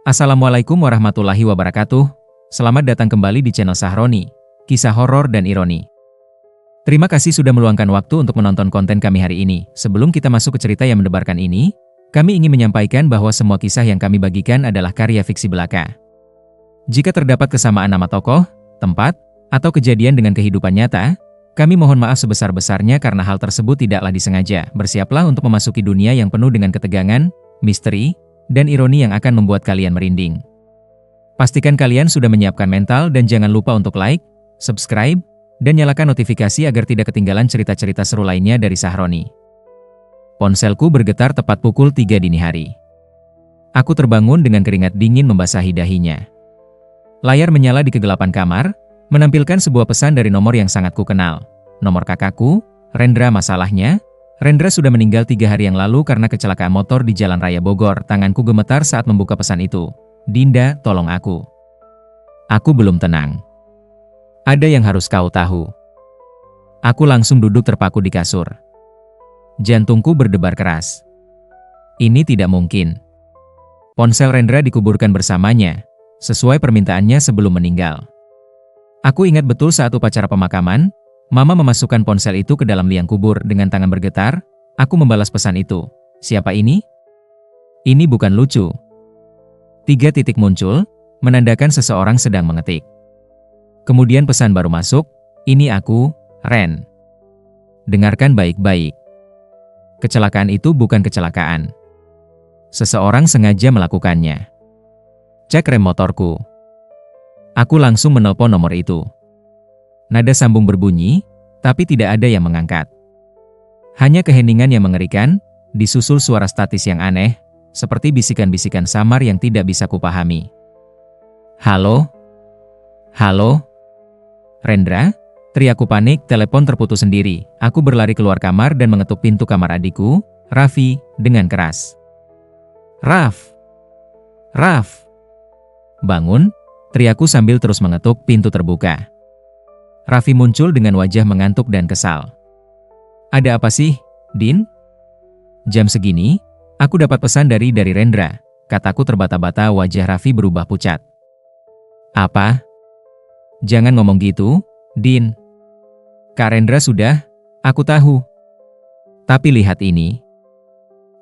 Assalamualaikum warahmatullahi wabarakatuh. Selamat datang kembali di channel Sahroni, kisah horor dan ironi. Terima kasih sudah meluangkan waktu untuk menonton konten kami hari ini. Sebelum kita masuk ke cerita yang mendebarkan ini, kami ingin menyampaikan bahwa semua kisah yang kami bagikan adalah karya fiksi belaka. Jika terdapat kesamaan nama tokoh, tempat, atau kejadian dengan kehidupan nyata, kami mohon maaf sebesar-besarnya karena hal tersebut tidaklah disengaja. Bersiaplah untuk memasuki dunia yang penuh dengan ketegangan, misteri, dan ironi yang akan membuat kalian merinding. Pastikan kalian sudah menyiapkan mental dan jangan lupa untuk like, subscribe, dan nyalakan notifikasi agar tidak ketinggalan cerita-cerita seru lainnya dari Sahroni. Ponselku bergetar tepat pukul 3 dini hari. Aku terbangun dengan keringat dingin membasahi dahinya. Layar menyala di kegelapan kamar, menampilkan sebuah pesan dari nomor yang sangat kukenal. Nomor kakakku, Rendra. Masalahnya, Rendra sudah meninggal 3 hari yang lalu karena kecelakaan motor di Jalan Raya Bogor. Tanganku gemetar saat membuka pesan itu. Dinda, tolong aku. Aku belum tenang. Ada yang harus kau tahu. Aku langsung duduk terpaku di kasur. Jantungku berdebar keras. Ini tidak mungkin. Ponsel Rendra dikuburkan bersamanya, sesuai permintaannya sebelum meninggal. Aku ingat betul saat upacara pemakaman, Mama memasukkan ponsel itu ke dalam liang kubur dengan tangan bergetar. Aku membalas pesan itu. Siapa ini? Ini bukan lucu. 3 titik muncul, menandakan seseorang sedang mengetik. Kemudian pesan baru masuk. Ini aku, Ren. Dengarkan baik-baik. Kecelakaan itu bukan kecelakaan. Seseorang sengaja melakukannya. Cek rem motorku. Aku langsung menelpon nomor itu. Nada sambung berbunyi, tapi tidak ada yang mengangkat. Hanya keheningan yang mengerikan, disusul suara statis yang aneh, seperti bisikan-bisikan samar yang tidak bisa kupahami. Halo? Halo? Rendra? Teriakku panik, telepon terputus sendiri. Aku berlari keluar kamar dan mengetuk pintu kamar adikku, Raffi, dengan keras. Raf! Raf! Bangun, teriakku sambil terus mengetuk. Pintu terbuka. Raffi muncul dengan wajah mengantuk dan kesal. Ada apa sih, Din? Jam segini, aku dapat pesan dari Rendra, kataku terbata-bata. Wajah Raffi berubah pucat. Apa? Jangan ngomong gitu, Din. Kak Rendra sudah, aku tahu. Tapi lihat ini.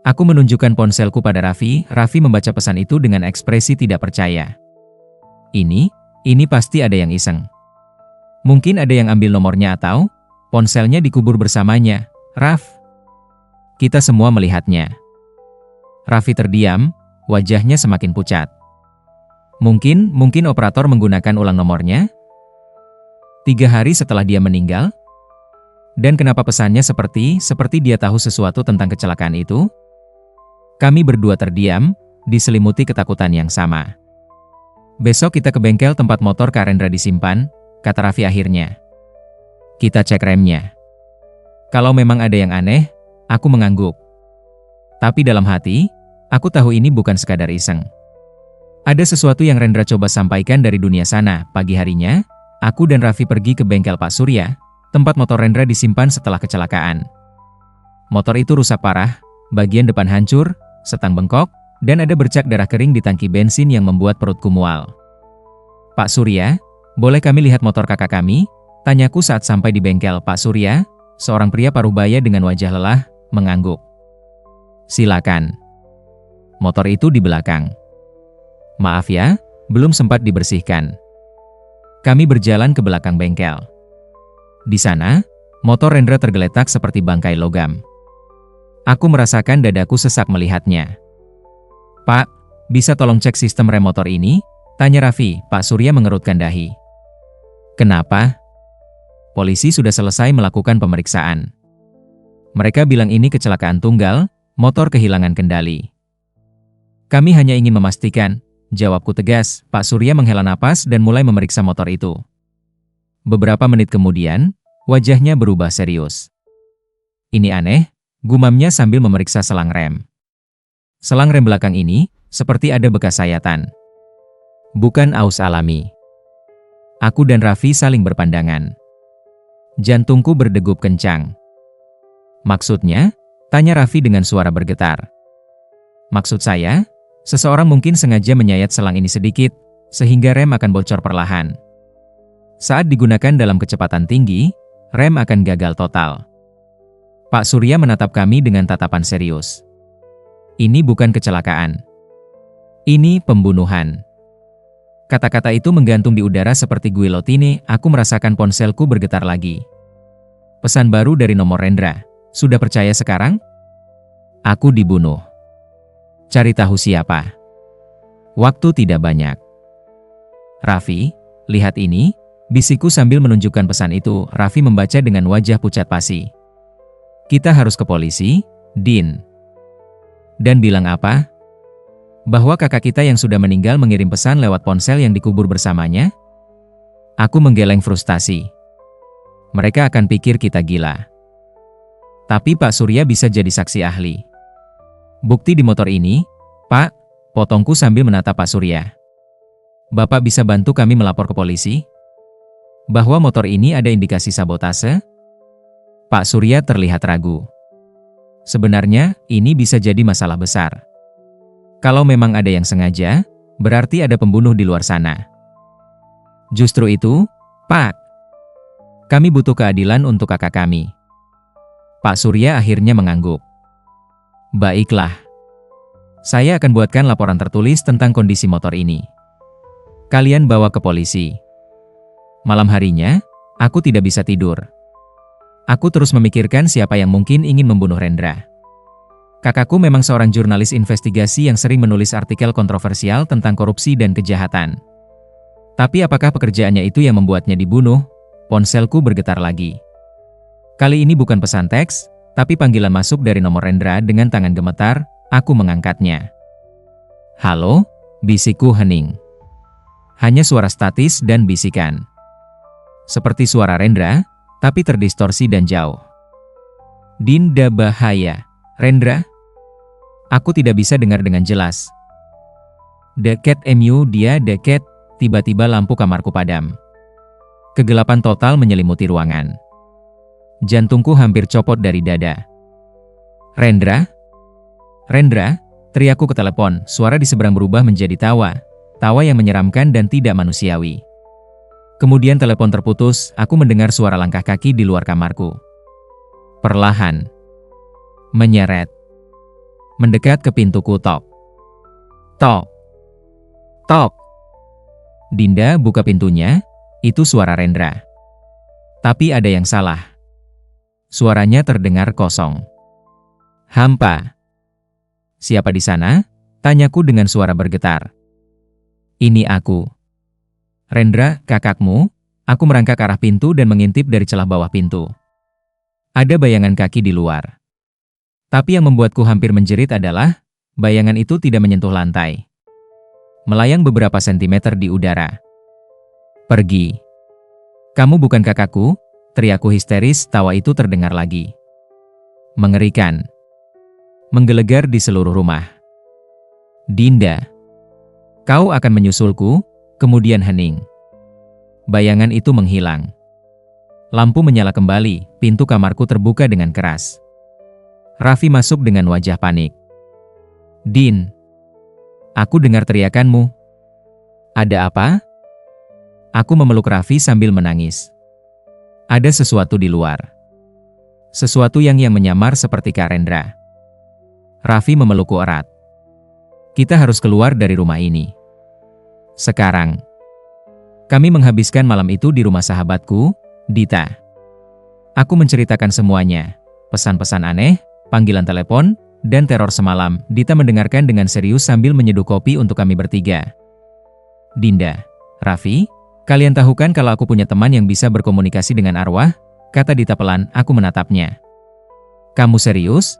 Aku menunjukkan ponselku pada Raffi. Raffi membaca pesan itu dengan ekspresi tidak percaya. Ini pasti ada yang iseng. Mungkin ada yang ambil nomornya atau ponselnya dikubur bersamanya, Raf. Kita semua melihatnya. Raffi terdiam, wajahnya semakin pucat. Mungkin operator menggunakan ulang nomornya? 3 hari setelah dia meninggal? Dan kenapa pesannya seperti dia tahu sesuatu tentang kecelakaan itu? Kami berdua terdiam, diselimuti ketakutan yang sama. Besok kita ke bengkel tempat motor Kak Rendra disimpan, kata Raffi akhirnya. Kita cek remnya. Kalau memang ada yang aneh, aku mengangguk. Tapi dalam hati, aku tahu ini bukan sekadar iseng. Ada sesuatu yang Rendra coba sampaikan dari dunia sana. Pagi harinya, aku dan Raffi pergi ke bengkel Pak Surya, tempat motor Rendra disimpan setelah kecelakaan. Motor itu rusak parah, bagian depan hancur, setang bengkok, dan ada bercak darah kering di tangki bensin yang membuat perutku mual. Pak Surya, boleh kami lihat motor kakak kami? Tanyaku saat sampai di bengkel. Pak Surya, seorang pria paruh baya dengan wajah lelah, mengangguk. Silakan. Motor itu di belakang. Maaf ya, belum sempat dibersihkan. Kami berjalan ke belakang bengkel. Di sana, motor Rendra tergeletak seperti bangkai logam. Aku merasakan dadaku sesak melihatnya. Pak, bisa tolong cek sistem rem motor ini? Tanya Raffi. Pak Surya mengerutkan dahi. Kenapa? Polisi sudah selesai melakukan pemeriksaan. Mereka bilang ini kecelakaan tunggal, motor kehilangan kendali. Kami hanya ingin memastikan, jawabku tegas. Pak Surya menghela napas dan mulai memeriksa motor itu. Beberapa menit kemudian, wajahnya berubah serius. Ini aneh, gumamnya sambil memeriksa selang rem. Selang rem belakang ini, seperti ada bekas sayatan. Bukan aus alami. Aku dan Raffi saling berpandangan. Jantungku berdegup kencang. Maksudnya? Tanya Raffi dengan suara bergetar. Maksud saya, Seseorang mungkin sengaja menyayat selang ini sedikit, sehingga rem akan bocor perlahan. Saat digunakan dalam kecepatan tinggi, rem akan gagal total. Pak Surya menatap kami dengan tatapan serius. Ini bukan kecelakaan. Ini pembunuhan. Kata-kata itu menggantung di udara seperti guillotine. Aku merasakan ponselku bergetar lagi. Pesan baru dari nomor Rendra. Sudah percaya sekarang? Aku dibunuh. Cari tahu siapa. Waktu tidak banyak. Raffi, lihat ini, bisikku sambil menunjukkan pesan itu. Raffi membaca dengan wajah pucat pasi. Kita harus ke polisi, Din. Dan bilang apa? Bahwa kakak kita yang sudah meninggal mengirim pesan lewat ponsel yang dikubur bersamanya? Aku menggeleng frustasi. Mereka akan pikir kita gila. Tapi Pak Surya bisa jadi saksi ahli. Bukti di motor ini, Pak, potongku sambil menatap Pak Surya. Bapak bisa bantu kami melapor ke polisi? Bahwa motor ini ada indikasi sabotase? Pak Surya terlihat ragu. Sebenarnya, ini bisa jadi masalah besar. Kalau memang ada yang sengaja, berarti ada pembunuh di luar sana. Justru itu, Pak. Kami butuh keadilan untuk kakak kami. Pak Surya akhirnya mengangguk. Baiklah. Saya akan buatkan laporan tertulis tentang kondisi motor ini. Kalian bawa ke polisi. Malam harinya, aku tidak bisa tidur. Aku terus memikirkan siapa yang mungkin ingin membunuh Rendra. Kakakku memang seorang jurnalis investigasi yang sering menulis artikel kontroversial tentang korupsi dan kejahatan. Tapi apakah pekerjaannya itu yang membuatnya dibunuh? Ponselku bergetar lagi. Kali ini bukan pesan teks, tapi panggilan masuk dari nomor Rendra dengan tangan gemetar. Aku mengangkatnya. Halo, bisikku hening. Hanya suara statis dan bisikan. Seperti suara Rendra, tapi terdistorsi dan jauh. Dinda bahaya. Rendra? Aku tidak bisa dengar dengan jelas. Deket dia deket, tiba-tiba lampu kamarku padam. Kegelapan total menyelimuti ruangan. Jantungku hampir copot dari dada. Rendra? Rendra? Teriakku ke telepon, suara di seberang berubah menjadi tawa. Tawa yang menyeramkan dan tidak manusiawi. Kemudian telepon terputus, aku mendengar suara langkah kaki di luar kamarku. Perlahan. Menyeret. Mendekat ke pintuku. Tok. Tok. Tok. Dinda buka pintunya, itu suara Rendra. Tapi ada yang salah. Suaranya terdengar kosong. Hampa. Siapa di sana? Tanyaku dengan suara bergetar. Ini aku. Rendra, kakakmu? Aku merangkak ke arah pintu dan mengintip dari celah bawah pintu. Ada bayangan kaki di luar. Tapi yang membuatku hampir menjerit adalah, bayangan itu tidak menyentuh lantai. Melayang beberapa sentimeter di udara. Pergi. Kamu bukan kakakku, teriakku histeris, tawa itu terdengar lagi. Mengerikan. Menggelegar di seluruh rumah. Dinda. Kau akan menyusulku, kemudian hening. Bayangan itu menghilang. Lampu menyala kembali, pintu kamarku terbuka dengan keras. Raffi masuk dengan wajah panik. Din. Aku dengar teriakanmu. Ada apa? Aku memeluk Raffi sambil menangis. Ada sesuatu di luar. Sesuatu yang menyamar seperti Kak Rendra. Raffi memelukku erat. Kita harus keluar dari rumah ini. Sekarang. Kami menghabiskan malam itu di rumah sahabatku, Dita. Aku menceritakan semuanya. Pesan-pesan aneh, panggilan telepon, dan teror semalam. Dita mendengarkan dengan serius sambil menyeduh kopi untuk kami bertiga. Dinda, Raffi, kalian tahu kan kalau aku punya teman yang bisa berkomunikasi dengan arwah? Kata Dita pelan, aku menatapnya. Kamu serius?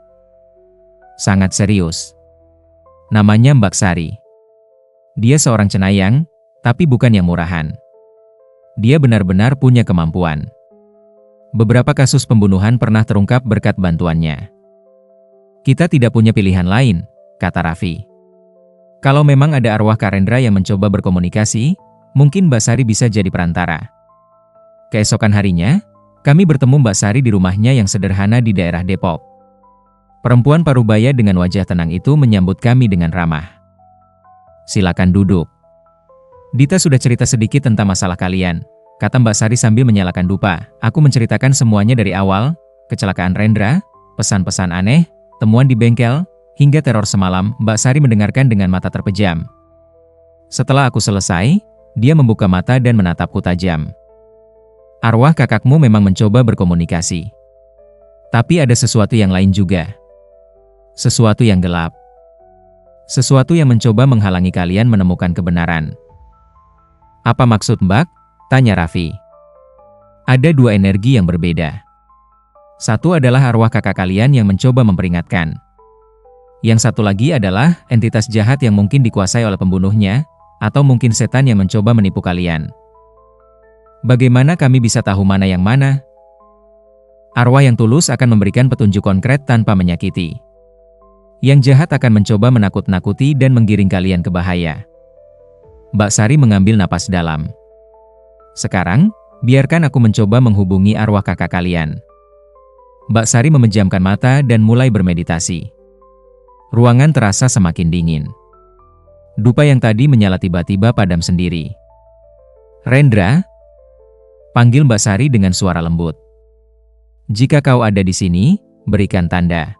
Sangat serius. Namanya Mbak Sari. Dia seorang cenayang, tapi bukan yang murahan. Dia benar-benar punya kemampuan. Beberapa kasus pembunuhan pernah terungkap berkat bantuannya. Kita tidak punya pilihan lain, kata Raffi. Kalau memang ada arwah Kak Rendra yang mencoba berkomunikasi, mungkin Mbak Sari bisa jadi perantara. Keesokan harinya, kami bertemu Mbak Sari di rumahnya yang sederhana di daerah Depok. Perempuan parubaya dengan wajah tenang itu menyambut kami dengan ramah. Silakan duduk. Dita sudah cerita sedikit tentang masalah kalian, kata Mbak Sari sambil menyalakan dupa. Aku menceritakan semuanya dari awal, kecelakaan Rendra, pesan-pesan aneh, temuan di bengkel, hingga teror semalam. Mbak Sari mendengarkan dengan mata terpejam. Setelah aku selesai, dia membuka mata dan menatapku tajam. Arwah kakakmu memang mencoba berkomunikasi. Tapi ada sesuatu yang lain juga. Sesuatu yang gelap. Sesuatu yang mencoba menghalangi kalian menemukan kebenaran. Apa maksud Mbak? Tanya Raffi. Ada dua energi yang berbeda. Satu adalah arwah kakak kalian yang mencoba memperingatkan. Yang satu lagi adalah entitas jahat yang mungkin dikuasai oleh pembunuhnya, atau mungkin setan yang mencoba menipu kalian. Bagaimana kami bisa tahu mana yang mana? Arwah yang tulus akan memberikan petunjuk konkret tanpa menyakiti. Yang jahat akan mencoba menakut-nakuti dan menggiring kalian ke bahaya. Mbak Sari mengambil napas dalam. Sekarang, biarkan aku mencoba menghubungi arwah kakak kalian. Mbak Sari memejamkan mata dan mulai bermeditasi. Ruangan terasa semakin dingin. Dupa yang tadi menyala tiba-tiba padam sendiri. Rendra, panggil Mbak Sari dengan suara lembut. Jika kau ada di sini, berikan tanda.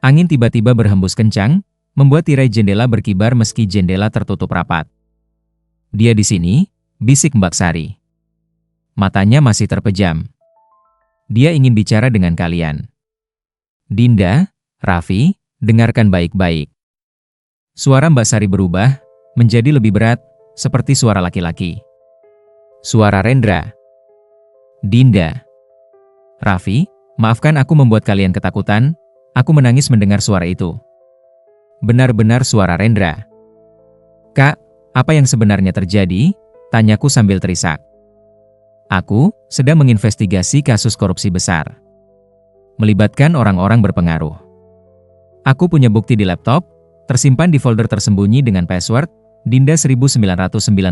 Angin tiba-tiba berhembus kencang, membuat tirai jendela berkibar meski jendela tertutup rapat. Dia di sini, bisik Mbak Sari. Matanya masih terpejam. Dia ingin bicara dengan kalian. Dinda, Raffi, dengarkan baik-baik. Suara Mbak Sari berubah, menjadi lebih berat, seperti suara laki-laki. Suara Rendra. Dinda. Raffi, maafkan aku membuat kalian ketakutan, aku menangis mendengar suara itu. Benar-benar suara Rendra. Kak, apa yang sebenarnya terjadi? Tanyaku sambil terisak. Aku sedang menginvestigasi kasus korupsi besar. Melibatkan orang-orang berpengaruh. Aku punya bukti di laptop, tersimpan di folder tersembunyi dengan password, Dinda 1998.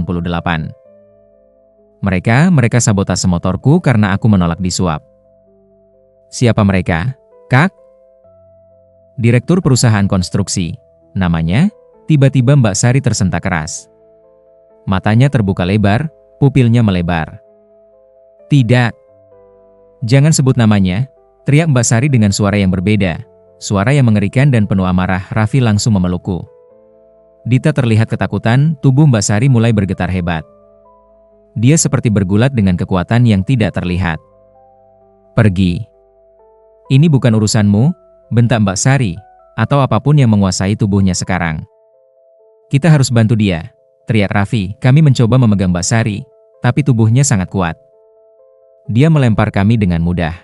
Mereka sabotase motorku karena aku menolak disuap. Siapa mereka, Kak? Direktur perusahaan konstruksi, namanya. Tiba-tiba Mbak Sari tersentak keras. Matanya terbuka lebar, pupilnya melebar. Tidak. Jangan sebut namanya, teriak Mbak Sari dengan suara yang berbeda. Suara yang mengerikan dan penuh amarah. Raffi langsung memelukku. Dita terlihat ketakutan, tubuh Mbak Sari mulai bergetar hebat. Dia seperti bergulat dengan kekuatan yang tidak terlihat. Pergi. Ini bukan urusanmu, bentak Mbak Sari, atau apapun yang menguasai tubuhnya sekarang. Kita harus bantu dia, teriak Raffi. Kami mencoba memegang Mbak Sari, tapi tubuhnya sangat kuat. Dia melempar kami dengan mudah.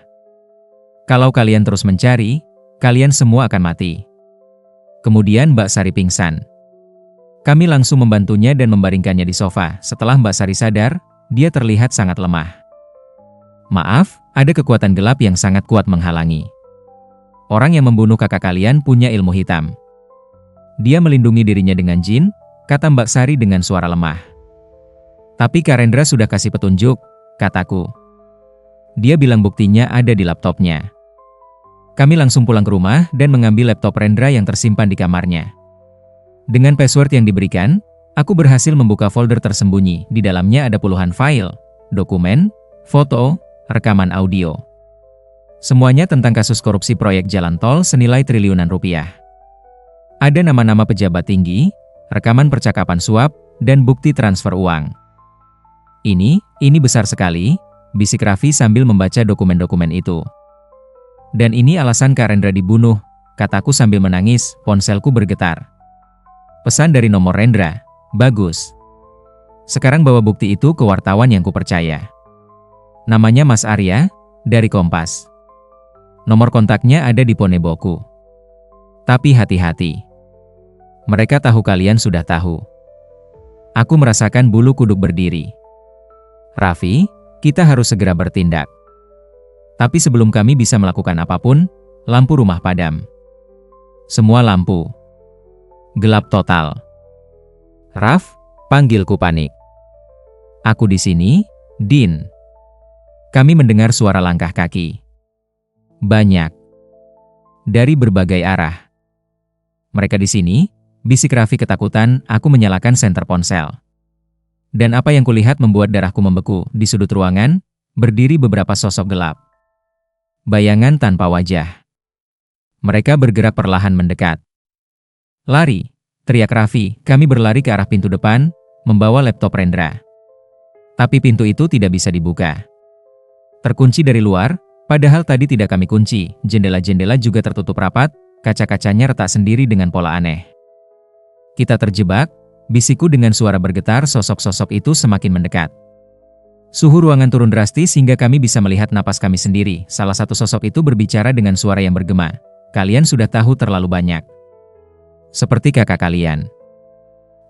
Kalau kalian terus mencari, kalian semua akan mati. Kemudian Mbak Sari pingsan. Kami langsung membantunya dan membaringkannya di sofa. Setelah Mbak Sari sadar, dia terlihat sangat lemah. Maaf, ada kekuatan gelap yang sangat kuat menghalangi. Orang yang membunuh kakak kalian punya ilmu hitam. Dia melindungi dirinya dengan jin, kata Mbak Sari dengan suara lemah. Tapi Kak Rendra sudah kasih petunjuk, kataku. Dia bilang buktinya ada di laptopnya. Kami langsung pulang ke rumah dan mengambil laptop Rendra yang tersimpan di kamarnya. Dengan password yang diberikan, aku berhasil membuka folder tersembunyi. Di dalamnya ada puluhan file, dokumen, foto, rekaman audio. Semuanya tentang kasus korupsi proyek jalan tol senilai triliunan rupiah. Ada nama-nama pejabat tinggi, rekaman percakapan suap, dan bukti transfer uang. Ini besar sekali, bisik Raffi sambil membaca dokumen-dokumen itu. Dan ini alasan Kak Rendra dibunuh, kataku sambil menangis. Ponselku bergetar. Pesan dari nomor Rendra, bagus. Sekarang bawa bukti itu ke wartawan yang kupercaya. Namanya Mas Arya, dari Kompas. Nomor kontaknya ada di Poneboku. Tapi hati-hati. Mereka tahu kalian sudah tahu. Aku merasakan bulu kuduk berdiri. Raffi, kita harus segera bertindak. Tapi sebelum kami bisa melakukan apapun, lampu rumah padam. Semua lampu. Gelap total. Raf, panggilku panik. Aku di sini, Din. Kami mendengar suara langkah kaki. Banyak. Dari berbagai arah. Mereka di sini, bisik Raffi ketakutan. Aku menyalakan senter ponsel. Dan apa yang kulihat membuat darahku membeku. Di sudut ruangan, berdiri beberapa sosok gelap. Bayangan tanpa wajah. Mereka bergerak perlahan mendekat. Lari, teriak Raffi. Kami berlari ke arah pintu depan, membawa laptop Rendra. Tapi pintu itu tidak bisa dibuka. Terkunci dari luar, padahal tadi tidak kami kunci. Jendela-jendela juga tertutup rapat, kaca-kacanya retak sendiri dengan pola aneh. Kita terjebak, bisikku dengan suara bergetar. Sosok-sosok itu semakin mendekat. Suhu ruangan turun drastis hingga kami bisa melihat napas kami sendiri. Salah satu sosok itu berbicara dengan suara yang bergema. Kalian sudah tahu terlalu banyak. Seperti kakak kalian.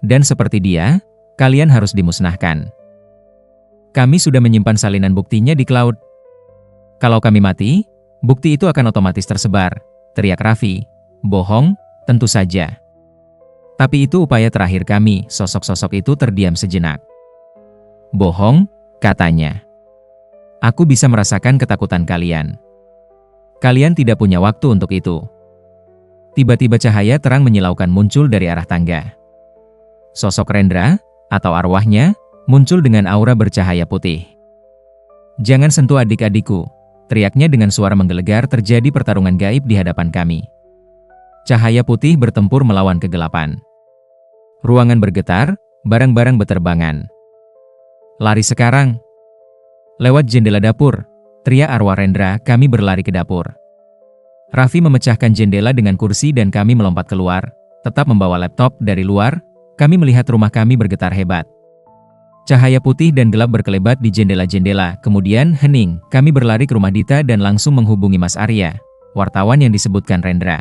Dan seperti dia, kalian harus dimusnahkan. Kami sudah menyimpan salinan buktinya di cloud. Kalau kami mati, bukti itu akan otomatis tersebar, teriak Raffi. Bohong, tentu saja. Tapi itu upaya terakhir kami. Sosok-sosok itu terdiam sejenak. Bohong, katanya. Aku bisa merasakan ketakutan kalian. Kalian tidak punya waktu untuk itu. Tiba-tiba cahaya terang menyilaukan muncul dari arah tangga. Sosok Rendra, atau arwahnya, muncul dengan aura bercahaya putih. Jangan sentuh adik-adikku, teriaknya dengan suara menggelegar. Terjadi pertarungan gaib di hadapan kami. Cahaya putih bertempur melawan kegelapan. Ruangan bergetar, barang-barang beterbangan. Lari sekarang. Lewat jendela dapur, teriak arwah Rendra. Kami berlari ke dapur. Raffi memecahkan jendela dengan kursi dan kami melompat keluar, tetap membawa laptop. Dari luar, kami melihat rumah kami bergetar hebat. Cahaya putih dan gelap berkelebat di jendela-jendela. Kemudian hening, kami berlari ke rumah Dita dan langsung menghubungi Mas Arya, wartawan yang disebutkan Rendra.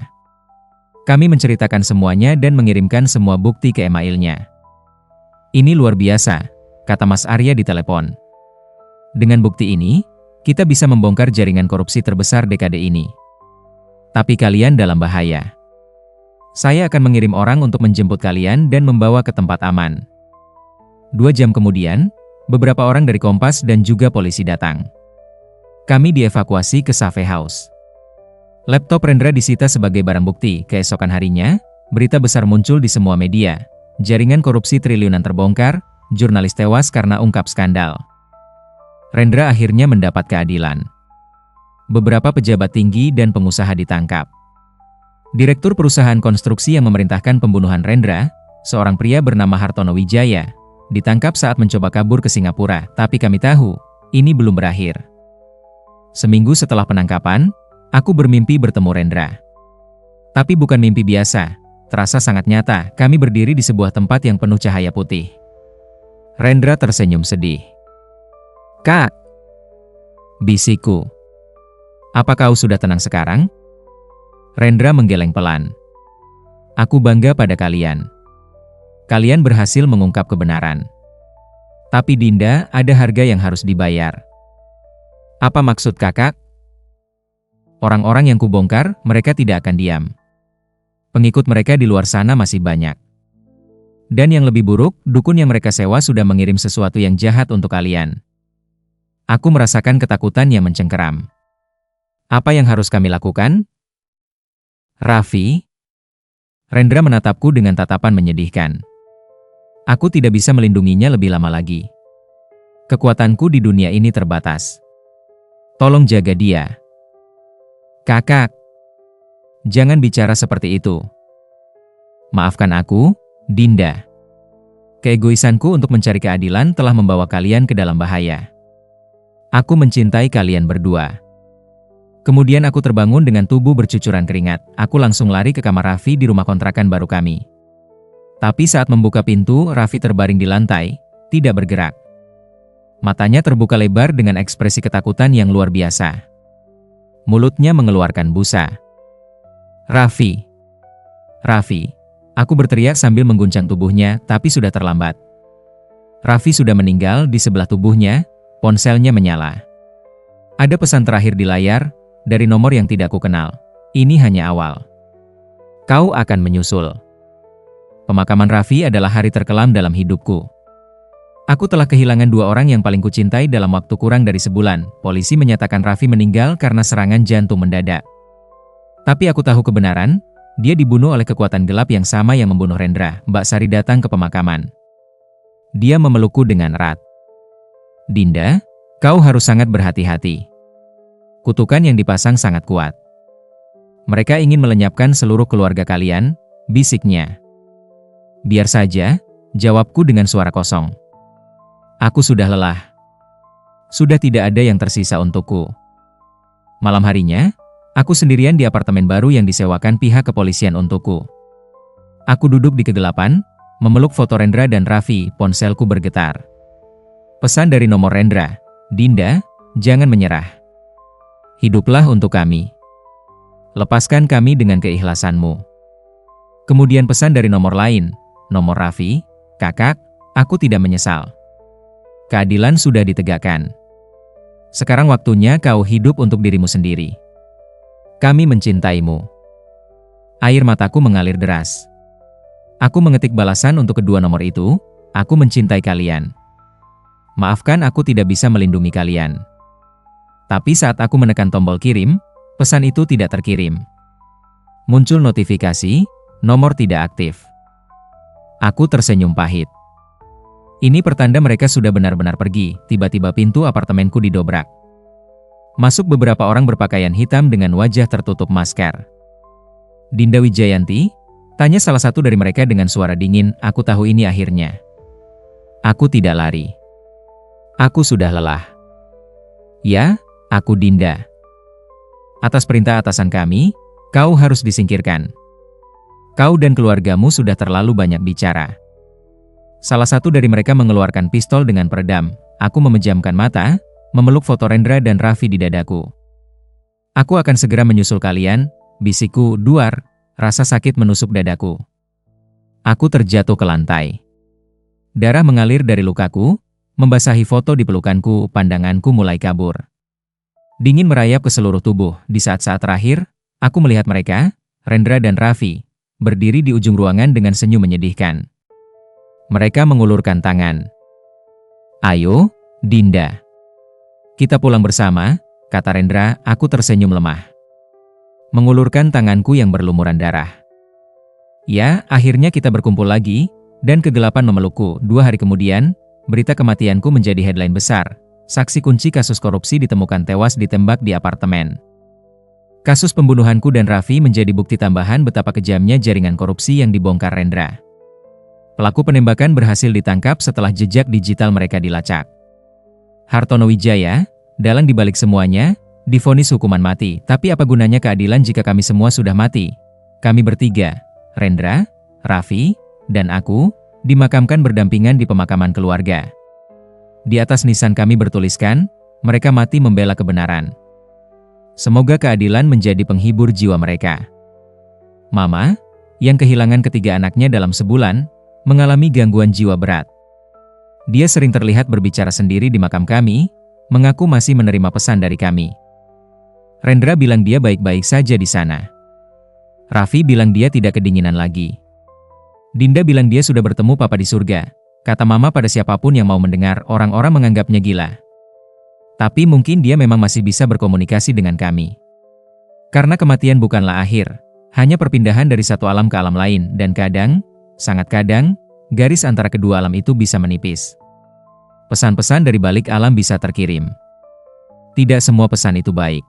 Kami menceritakan semuanya dan mengirimkan semua bukti ke emailnya. Ini luar biasa, kata Mas Arya di telepon. Dengan bukti ini, kita bisa membongkar jaringan korupsi terbesar dekade ini. Tapi kalian dalam bahaya. Saya akan mengirim orang untuk menjemput kalian dan membawa ke tempat aman. 2 jam kemudian, beberapa orang dari Kompas dan juga polisi datang. Kami dievakuasi ke Safe House. Laptop Rendra disita sebagai barang bukti. Keesokan harinya, berita besar muncul di semua media. Jaringan korupsi triliunan terbongkar, jurnalis tewas karena ungkap skandal. Rendra akhirnya mendapat keadilan. Beberapa pejabat tinggi dan pengusaha ditangkap. Direktur perusahaan konstruksi yang memerintahkan pembunuhan Rendra, seorang pria bernama Hartono Wijaya, ditangkap saat mencoba kabur ke Singapura. Tapi kami tahu, ini belum berakhir. Seminggu setelah penangkapan, aku bermimpi bertemu Rendra. Tapi bukan mimpi biasa, terasa sangat nyata. Kami berdiri di sebuah tempat yang penuh cahaya putih. Rendra tersenyum sedih. Kak, bisikku. Apa kau sudah tenang sekarang? Rendra menggeleng pelan. Aku bangga pada kalian. Kalian berhasil mengungkap kebenaran. Tapi Dinda, ada harga yang harus dibayar. Apa maksud kakak? Orang-orang yang kubongkar, mereka tidak akan diam. Pengikut mereka di luar sana masih banyak. Dan yang lebih buruk, dukun yang mereka sewa sudah mengirim sesuatu yang jahat untuk kalian. Aku merasakan ketakutan yang mencengkeram. Apa yang harus kami lakukan? Raffi? Rendra menatapku dengan tatapan menyedihkan. Aku tidak bisa melindunginya lebih lama lagi. Kekuatanku di dunia ini terbatas. Tolong jaga dia. Kakak, jangan bicara seperti itu. Maafkan aku, Dinda. Keegoisanku untuk mencari keadilan telah membawa kalian ke dalam bahaya. Aku mencintai kalian berdua. Kemudian aku terbangun dengan tubuh bercucuran keringat. Aku langsung lari ke kamar Raffi di rumah kontrakan baru kami. Tapi saat membuka pintu, Raffi terbaring di lantai, tidak bergerak. Matanya terbuka lebar dengan ekspresi ketakutan yang luar biasa. Mulutnya mengeluarkan busa. Raffi. Raffi. Aku berteriak sambil mengguncang tubuhnya, tapi sudah terlambat. Raffi sudah meninggal. Di sebelah tubuhnya, ponselnya menyala. Ada pesan terakhir di layar, dari nomor yang tidak kukenal. Ini hanya awal. Kau akan menyusul. Pemakaman Raffi adalah hari terkelam dalam hidupku. Aku telah kehilangan 2 orang yang paling kucintai dalam waktu kurang dari sebulan. Polisi menyatakan Raffi meninggal karena serangan jantung mendadak. Tapi aku tahu kebenaran, Dia dibunuh oleh kekuatan gelap yang sama yang membunuh Rendra. Mbak Sari datang ke pemakaman. Dia memelukku dengan erat. Dinda, kau harus sangat berhati-hati. Kutukan yang dipasang sangat kuat. Mereka ingin melenyapkan seluruh keluarga kalian, bisiknya. Biar saja, jawabku dengan suara kosong. Aku sudah lelah. Sudah tidak ada yang tersisa untukku. Malam harinya, aku sendirian di apartemen baru yang disewakan pihak kepolisian untukku. Aku duduk di kegelapan, memeluk foto Rendra dan Raffi, ponselku bergetar. Pesan dari nomor Rendra, Dinda, jangan menyerah. Hiduplah untuk kami. Lepaskan kami dengan keikhlasanmu. Kemudian pesan dari nomor lain, nomor Raffi, kakak, aku tidak menyesal. Keadilan sudah ditegakkan. Sekarang waktunya kau hidup untuk dirimu sendiri. Kami mencintaimu. Air mataku mengalir deras. Aku mengetik balasan untuk kedua nomor itu, aku mencintai kalian. Maafkan aku tidak bisa melindungi kalian. Tapi saat aku menekan tombol kirim, pesan itu tidak terkirim. Muncul notifikasi, nomor tidak aktif. Aku tersenyum pahit. Ini pertanda mereka sudah benar-benar pergi. Tiba-tiba pintu apartemenku didobrak. Masuk beberapa orang berpakaian hitam dengan wajah tertutup masker. Dinda Wijayanti? Tanya salah satu dari mereka dengan suara dingin. Aku tahu ini akhirnya. Aku tidak lari. Aku sudah lelah. Ya, aku Dinda. Atas perintah atasan kami, kau harus disingkirkan. Kau dan keluargamu sudah terlalu banyak bicara. Salah satu dari mereka mengeluarkan pistol dengan peredam. Aku memejamkan mata, memeluk foto Rendra dan Raffi di dadaku. Aku akan segera menyusul kalian, bisikku duar, rasa sakit menusuk dadaku. Aku terjatuh ke lantai. Darah mengalir dari lukaku, membasahi foto di pelukanku, pandanganku mulai kabur. Dingin merayap ke seluruh tubuh. Di saat-saat terakhir, aku melihat mereka, Rendra dan Raffi, berdiri di ujung ruangan dengan senyum menyedihkan. Mereka mengulurkan tangan. Ayo, Dinda. Kita pulang bersama, kata Rendra. Aku tersenyum lemah. Mengulurkan tanganku yang berlumuran darah. Ya, akhirnya kita berkumpul lagi, dan kegelapan memelukku. 2 hari kemudian, berita kematianku menjadi headline besar. Saksi kunci kasus korupsi ditemukan tewas ditembak di apartemen. Kasus pembunuhanku dan Raffi menjadi bukti tambahan betapa kejamnya jaringan korupsi yang dibongkar Rendra. Pelaku penembakan berhasil ditangkap setelah jejak digital mereka dilacak. Hartono Wijaya, dalang dibalik semuanya, divonis hukuman mati. Tapi apa gunanya keadilan jika kami semua sudah mati? Kami bertiga, Rendra, Raffi, dan aku, dimakamkan berdampingan di pemakaman keluarga. Di atas nisan kami bertuliskan, mereka mati membela kebenaran. Semoga keadilan menjadi penghibur jiwa mereka. Mama, yang kehilangan ketiga anaknya dalam sebulan, mengalami gangguan jiwa berat. Dia sering terlihat berbicara sendiri di makam kami, mengaku masih menerima pesan dari kami. Rendra bilang dia baik-baik saja di sana. Raffi bilang dia tidak kedinginan lagi. Dinda bilang dia sudah bertemu papa di surga. Kata mama pada siapapun yang mau mendengar, orang-orang menganggapnya gila. Tapi mungkin dia memang masih bisa berkomunikasi dengan kami. Karena kematian bukanlah akhir, hanya perpindahan dari satu alam ke alam lain, dan kadang, sangat kadang, garis antara kedua alam itu bisa menipis. Pesan-pesan dari balik alam bisa terkirim. Tidak semua pesan itu baik.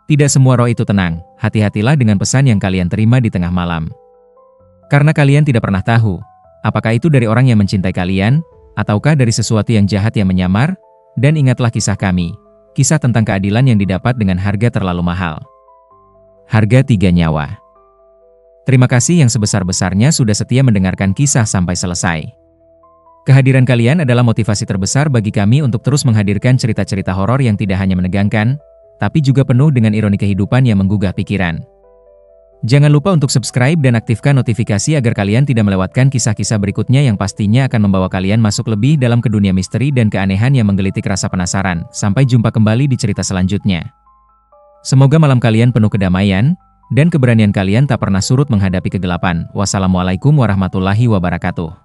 Tidak semua roh itu tenang. Hati-hatilah dengan pesan yang kalian terima di tengah malam. Karena kalian tidak pernah tahu, apakah itu dari orang yang mencintai kalian, ataukah dari sesuatu yang jahat yang menyamar. Dan ingatlah kisah kami, kisah tentang keadilan yang didapat dengan harga terlalu mahal. Harga 3 nyawa. Terima kasih yang sebesar-besarnya sudah setia mendengarkan kisah sampai selesai. Kehadiran kalian adalah motivasi terbesar bagi kami untuk terus menghadirkan cerita-cerita horor yang tidak hanya menegangkan, tapi juga penuh dengan ironi kehidupan yang menggugah pikiran. Jangan lupa untuk subscribe dan aktifkan notifikasi agar kalian tidak melewatkan kisah-kisah berikutnya yang pastinya akan membawa kalian masuk lebih dalam ke dunia misteri dan keanehan yang menggelitik rasa penasaran. Sampai jumpa kembali di cerita selanjutnya. Semoga malam kalian penuh kedamaian, dan keberanian kalian tak pernah surut menghadapi kegelapan. Wassalamualaikum warahmatullahi wabarakatuh.